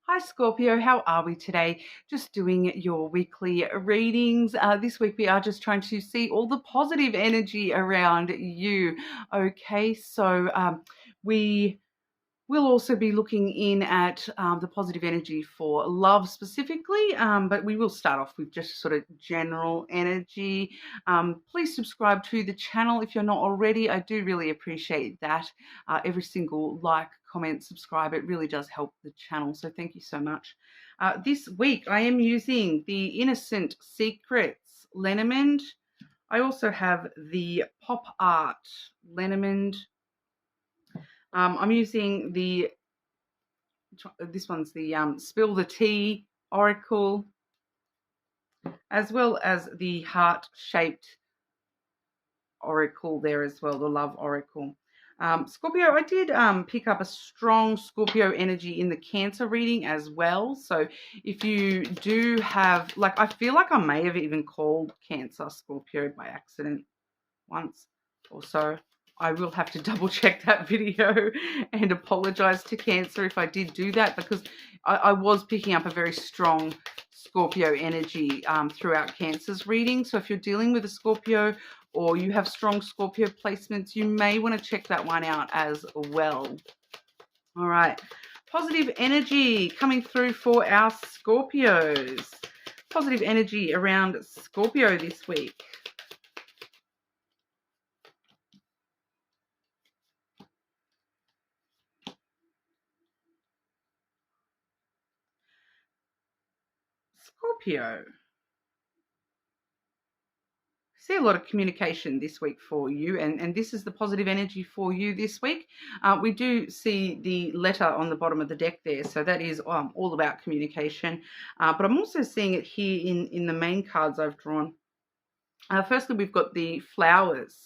Hi Scorpio, how are we today? Just doing your weekly readings. This week we are just trying to see all the positive energy around you. Okay, so we will also be looking in at the positive energy for love specifically, but we will start off with just sort of general energy. Please subscribe to the channel if you're not already. I do really appreciate that. Every single like, comment, subscribe, it really does help the channel. So thank you so much. This week I am using the Innocent Secrets Lenormand. I also have the Pop Art Lenormand. I'm using this one's the Spill the Tea Oracle, as well as the heart-shaped oracle there as well, the Love Oracle. Scorpio, I did pick up a strong Scorpio energy in the Cancer reading as well. So if you do have, like, I feel like I may have even called Cancer Scorpio by accident once or so. I will have to double check that video and apologize to Cancer if I did do that, because I was picking up a very strong Scorpio energy throughout Cancer's reading. So if you're dealing with a Scorpio or you have strong Scorpio placements, you may want to check that one out as well. All right. Positive energy coming through for our Scorpios. Positive energy around Scorpio this week. Scorpio. See a lot of communication this week for you, and this is the positive energy for you this week. We do see the letter on the bottom of the deck there, so that is all about communication. But I'm also seeing it here in the main cards I've drawn. Firstly, we've got the flowers.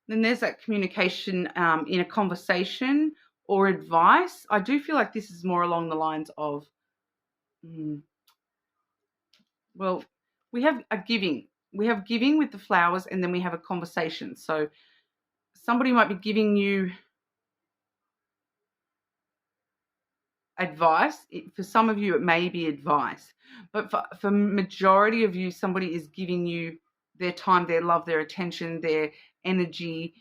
Then there's that communication in a conversation or advice. I do feel like this is more along the lines of, well, we have a giving. We have giving with the flowers, and then we have a conversation. So somebody might be giving you advice. For some of you, it may be advice. But for majority of you, somebody is giving you their time, their love, their attention, their energy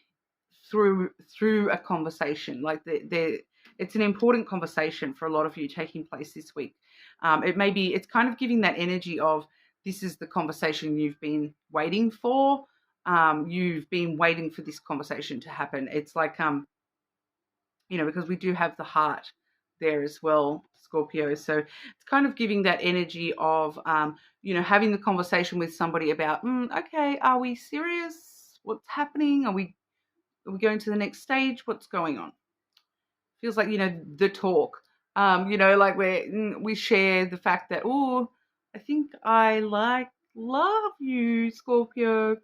through a conversation. Like it's an important conversation for a lot of you taking place this week. It's kind of giving that energy of, this is the conversation you've been waiting for. You've been waiting for this conversation to happen. It's like, because we do have the heart there as well, Scorpio. So it's kind of giving that energy of, having the conversation with somebody about, okay, are we serious? What's happening? Are we going to the next stage? What's going on? Feels like, the talk. Like we share the fact that, oh, I think I love you, Scorpio.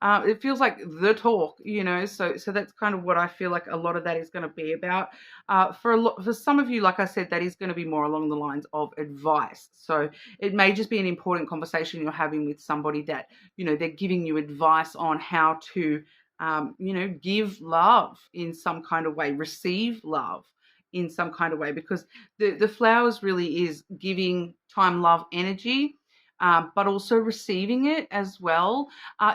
It feels like the talk, so that's kind of what I feel like a lot of that is going to be about. For some of you, like I said, that is going to be more along the lines of advice. So it may just be an important conversation you're having with somebody that, they're giving you advice on how to, give love in some kind of way, receive love in some kind of way, because the flowers really is giving time, love, energy, but also receiving it as well.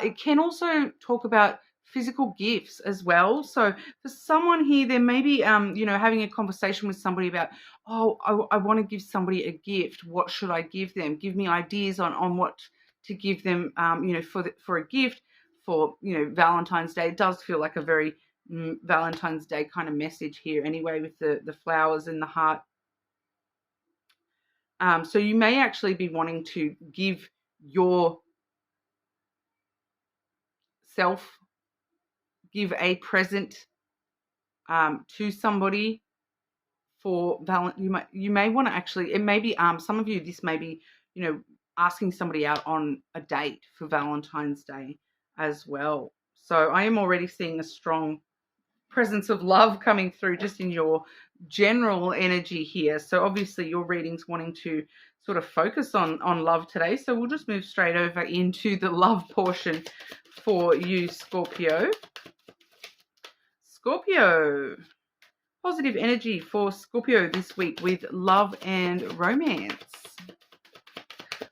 It can also talk about physical gifts as well. So for someone here, there may be, having a conversation with somebody about, oh, I want to give somebody a gift. What should I give them? Give me ideas on what to give them, for a gift for, Valentine's Day. It does feel like a very Valentine's Day kind of message here anyway, with the flowers and the heart. So you may actually be wanting to give yourself, give a present to somebody for Valentine. You may want to actually, it may be, some of you, this may be, asking somebody out on a date for Valentine's Day as well. So I am already seeing a strong presence of love coming through just in your general energy here. So obviously your reading's wanting to sort of focus on love today. So we'll just move straight over into the love portion for you, Scorpio. Scorpio, positive energy for Scorpio this week with love and romance.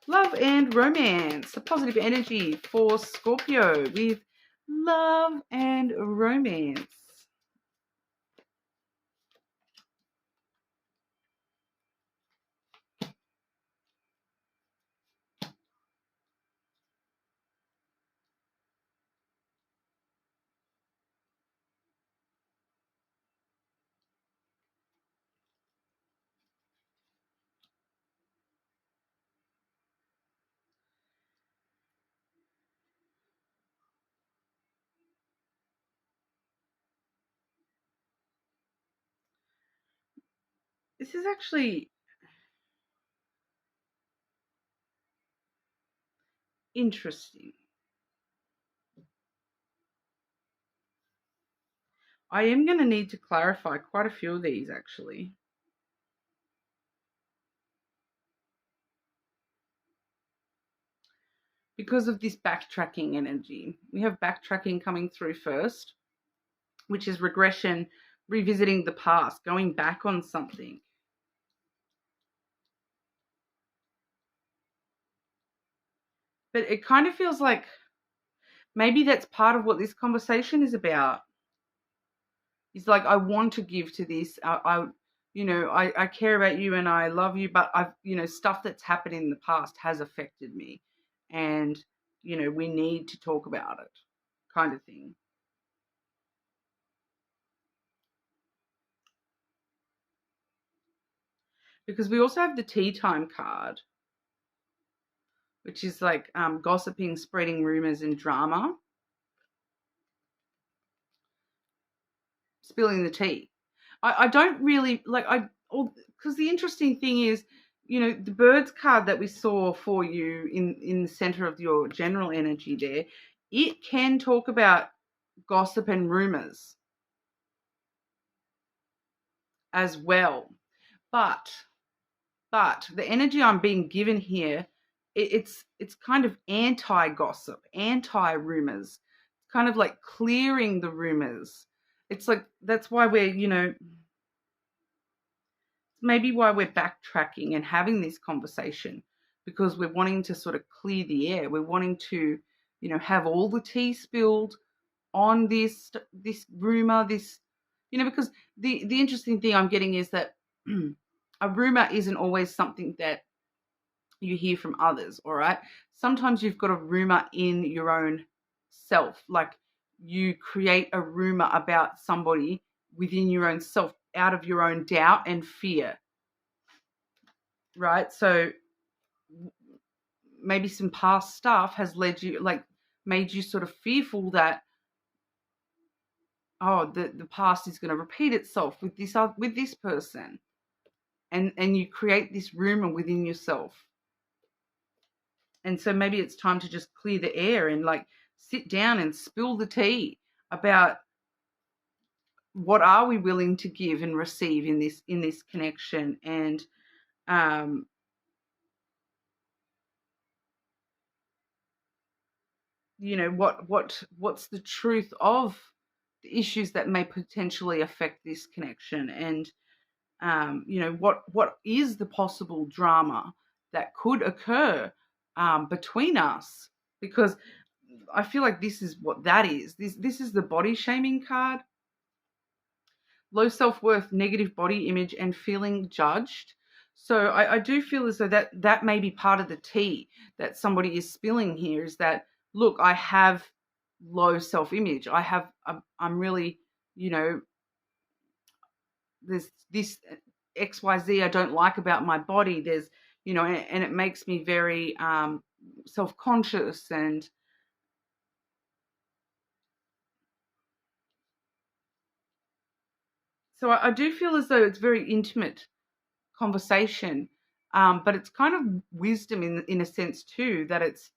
Love and romance. A positive energy for Scorpio with love and romance. This is actually interesting. I am going to need to clarify quite a few of these actually. Because of this backtracking energy. We have backtracking coming through first, which is regression, revisiting the past, going back on something. But it kind of feels like maybe that's part of what this conversation is about. It's like, I want to give to this. I care about you and I love you, but stuff that's happened in the past has affected me. And, we need to talk about it, kind of thing. Because we also have the tea time card, which is like gossiping, spreading rumors and drama, spilling the tea. I don't really because the interesting thing is, the birds card that we saw for you in the center of your general energy there, it can talk about gossip and rumors as well. But the energy I'm being given here, it's kind of anti-gossip, anti-rumors, kind of like clearing the rumors. It's like that's why we're, maybe why we're backtracking and having this conversation, because we're wanting to sort of clear the air. We're wanting to, have all the tea spilled on this rumor, because the interesting thing I'm getting is that a rumor isn't always something that you hear from others, all right? Sometimes you've got a rumor in your own self, like you create a rumor about somebody within your own self out of your own doubt and fear, right? So maybe some past stuff has made you sort of fearful that, oh, the past is going to repeat itself with this person, and you create this rumor within yourself. And so maybe it's time to just clear the air and sit down and spill the tea about what are we willing to give and receive in this connection, and what's the truth of the issues that may potentially affect this connection, and what is the possible drama that could occur between us, because I feel like this is what that is. This is the body shaming card. Low self-worth, negative body image, and feeling judged. So I do feel as though that may be part of the tea that somebody is spilling here, is that, look, I have low self-image. I'm really, there's this XYZ I don't like about my body. There's, and it makes me very self-conscious, and so I do feel as though it's very intimate conversation, but it's kind of wisdom in a sense too, that it's,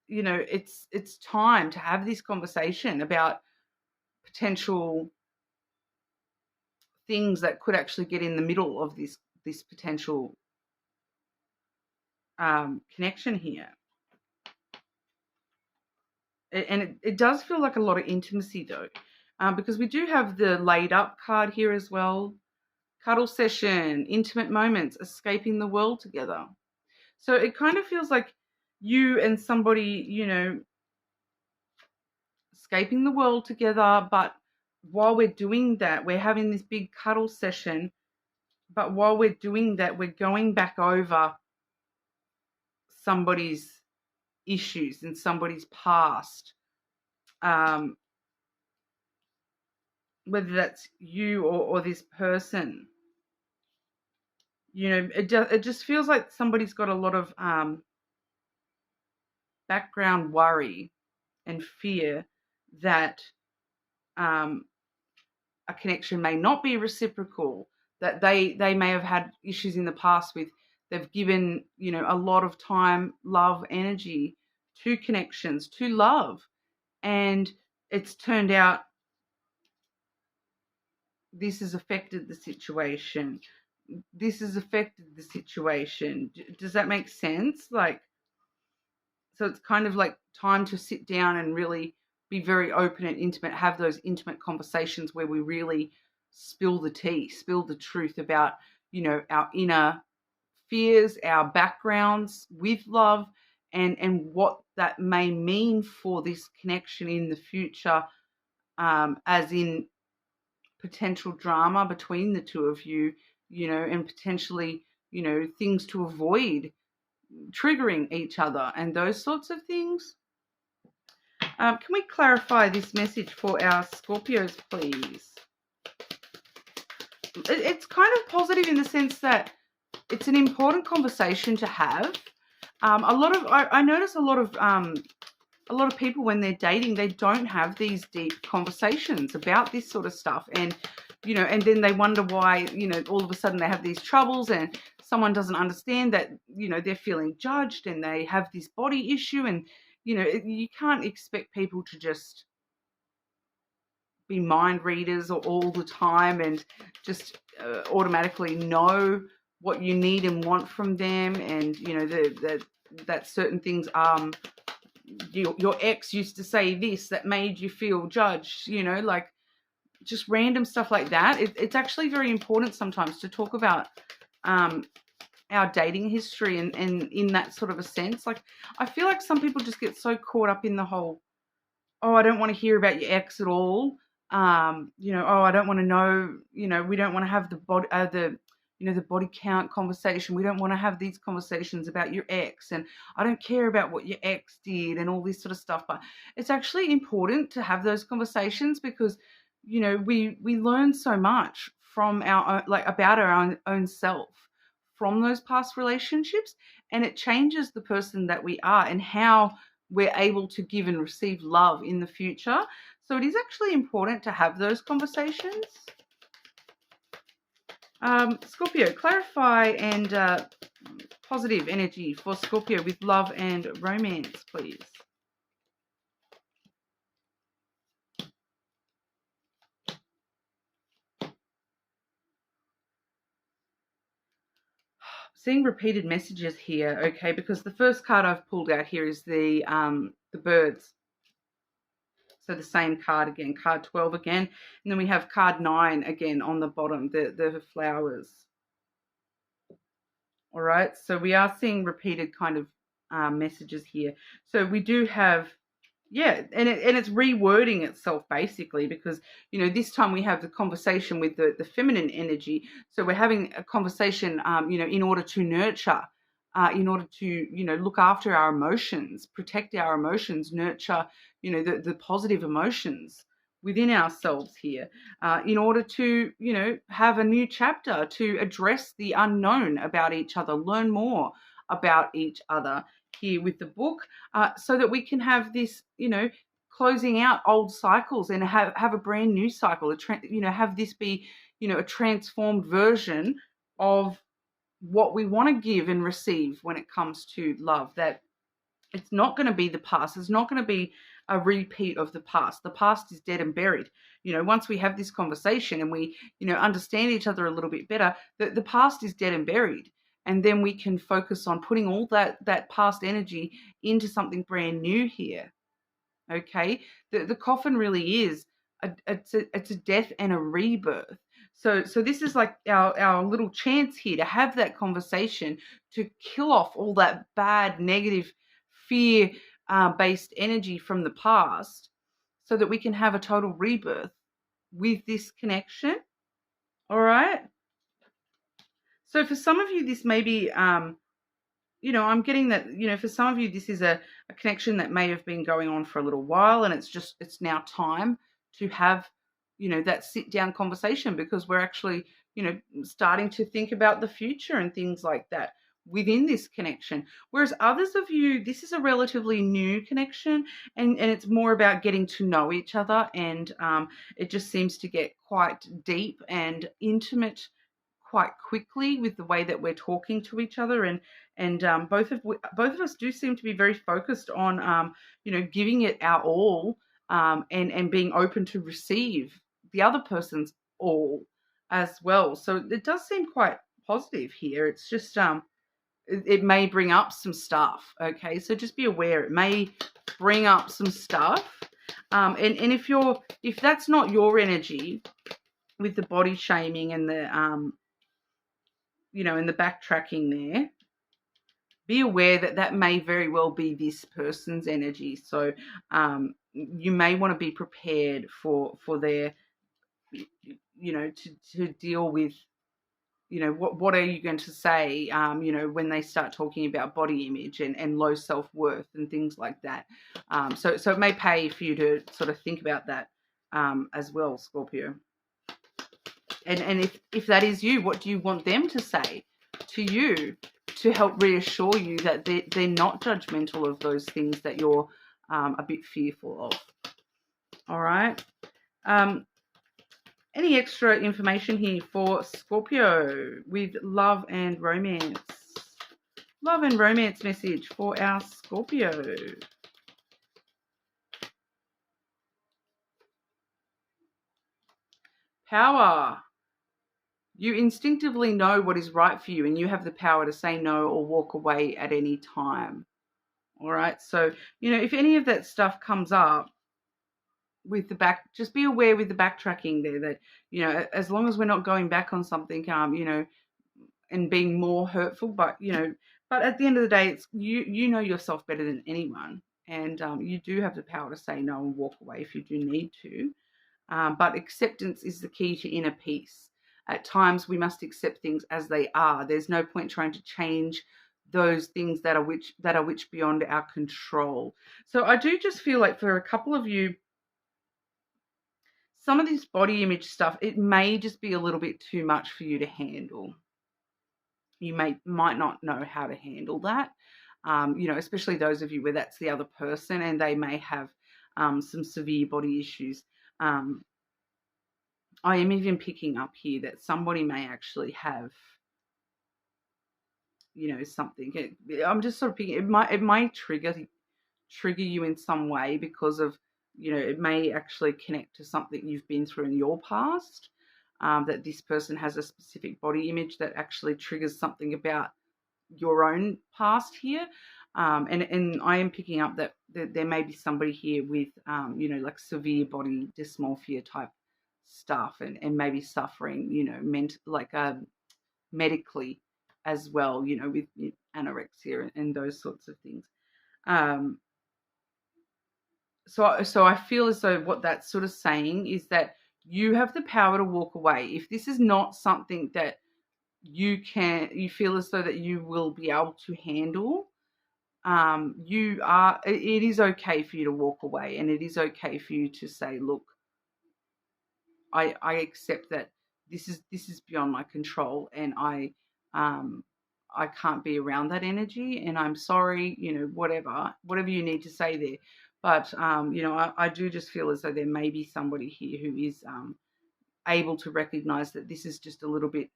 it's time to have this conversation about potential things that could actually get in the middle of this potential connection here. And it does feel like a lot of intimacy though. because we do have the laid up card here as well. Cuddle session, intimate moments, escaping the world together. So it kind of feels like you and somebody, you know, escaping the world together, but while we're doing that, we're having this big cuddle session, but while we're doing that, we're going back over somebody's issues and somebody's past, whether that's you or this person. You know, it just feels like somebody's got a lot of background worry and fear that a connection may not be reciprocal, that they may have had issues in the past with, they've given, you know, a lot of time, love, energy to connections, to love, and it's turned out this has affected the situation. This has affected the situation. Does that make sense? Like, so it's kind of like time to sit down and really be very open and intimate, have those intimate conversations where we really spill the tea, spill the truth about, you know, our inner fears, our backgrounds with love, and what that may mean for this connection in the future, as in potential drama between the two of you, you know, and potentially, you know, things to avoid triggering each other and those sorts of things. Can we clarify this message for our Scorpios, please? It's kind of positive in the sense that it's an important conversation to have. I notice a lot of people when they're dating, they don't have these deep conversations about this sort of stuff, and you know, and then they wonder why, you know, all of a sudden they have these troubles, and someone doesn't understand that, you know, they're feeling judged and they have this body issue, and you know, you can't expect people to just be mind readers all the time and just automatically know what you need and want from them, and you know that certain things your ex used to say this that made you feel judged, you know, like just random stuff like that. It's actually very important sometimes to talk about our dating history and in that sort of a sense. Like, I feel like some people just get so caught up in the whole, oh, I don't want to hear about your ex at all. You know, oh, I don't want to know, you know, we don't want to have the body count conversation. We don't want to have these conversations about your ex, and I don't care about what your ex did and all this sort of stuff. But it's actually important to have those conversations because, you know, we learn so much from our own, like about our own self from those past relationships, and it changes the person that we are and how we're able to give and receive love in the future. So it is actually important to have those conversations. Scorpio, clarify and positive energy for Scorpio with love and romance, please. Seeing repeated messages here, okay, because the first card I've pulled out here is the birds. So the same card again, card 12 again. And then we have card 9 again on the bottom, the flowers. All right, so we are seeing repeated kind of messages here. So we do have, yeah, and it's rewording itself basically because, you know, this time we have the conversation with the feminine energy. So we're having a conversation, you know, in order to nurture, in order to, you know, look after our emotions, protect our emotions, nurture, you know, the positive emotions within ourselves here, in order to, you know, have a new chapter to address the unknown about each other, learn more about each other here with the book, so that we can have this, you know, closing out old cycles and have a brand new cycle, you know, have this be, you know, a transformed version of what we want to give and receive when it comes to love, that it's not going to be the past. It's not going to be a repeat of the past. The past is dead and buried. You know, once we have this conversation and we, you know, understand each other a little bit better, the past is dead and buried. And then we can focus on putting all that past energy into something brand new here. Okay? The coffin really is it's a death and a rebirth. So this is like our little chance here to have that conversation, to kill off all that bad, negative, fear based energy from the past, so that we can have a total rebirth with this connection. All right. So for some of you, this may be, I'm getting that, for some of you, this is a connection that may have been going on for a little while, and it's now time to have, that sit down conversation, because we're actually, starting to think about the future and things like that within this connection. Whereas others of you, this is a relatively new connection, and it's more about getting to know each other, and it just seems to get quite deep and intimate quite quickly with the way that we're talking to each other, and both of us do seem to be very focused on giving it our all, and being open to receive the other person's all as well. So it does seem quite positive here. It's just it may bring up some stuff. Okay, so just be aware it may bring up some stuff, and if that's not your energy, with the body shaming and the and the backtracking there, be aware that that may very well be this person's energy. So you may want to be prepared for their, to deal with, what are you going to say, when they start talking about body image and low self-worth and things like that. So it may pay for you to sort of think about that as well, Scorpio. And if that is you, what do you want them to say to you to help reassure you that they're not judgmental of those things that you're a bit fearful of? All right. Any extra information here for Scorpio with love and romance? Love and romance message for our Scorpio. Power. You instinctively know what is right for you, and you have the power to say no or walk away at any time. All right. So, if any of that stuff comes up with the back, just be aware with the backtracking there that, as long as we're not going back on something, and being more hurtful, but at the end of the day, it's you know yourself better than anyone, and you do have the power to say no and walk away if you do need to. But acceptance is the key to inner peace. At times, we must accept things as they are. There's no point trying to change those things that are which beyond our control. So I do just feel like for a couple of you, some of this body image stuff, it may just be a little bit too much for you to handle. You might not know how to handle that, especially those of you where that's the other person and they may have some severe body issues. I am even picking up here that somebody may actually have, something. I'm just sort of picking. It might trigger you in some way because of, it may actually connect to something you've been through in your past. That this person has a specific body image that actually triggers something about your own past here. And I am picking up that there may be somebody here with, like severe body dysmorphia type stuff, and maybe suffering, medically as well, with anorexia and those sorts of things. So I feel as though what that's sort of saying is that you have the power to walk away. If this is not something that you feel as though that you will be able to handle, it is okay for you to walk away, and it is okay for you to say, look, I accept that this is beyond my control, and I can't be around that energy, and I'm sorry, whatever you need to say there. But I do just feel as though there may be somebody here who is able to recognize that this is just a little bit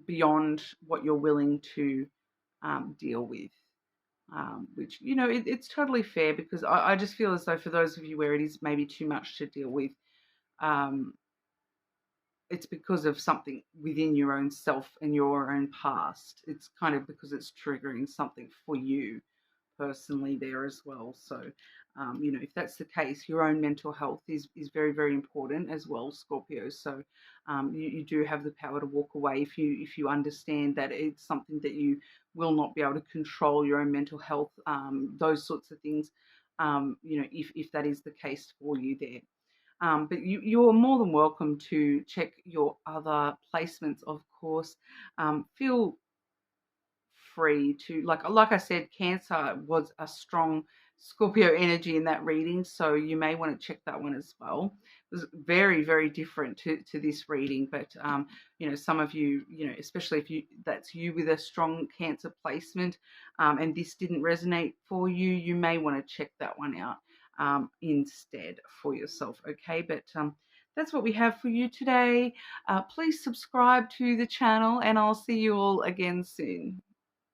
beyond what you're willing to deal with. Which, it's totally fair, because I just feel as though for those of you where it is maybe too much to deal with, it's because of something within your own self and your own past. It's kind of because it's triggering something for you personally there as well. So You know, if that's the case, your own mental health is very, very important as well, Scorpio. So you do have the power to walk away if you understand that it's something that you will not be able to control your own mental health, those sorts of things. You know, if that is the case for you there. But you're more than welcome to check your other placements, of course. Feel free to, like I said, Cancer was a strong Scorpio energy in that reading, so you may want to check that one as well. It was very, very different to this reading, but you know, some of you, you know, especially if that's you with a strong Cancer placement, and this didn't resonate for you, you may want to check that one out instead for yourself. Okay, but that's what we have for you today. Please subscribe to the channel, and I'll see you all again soon.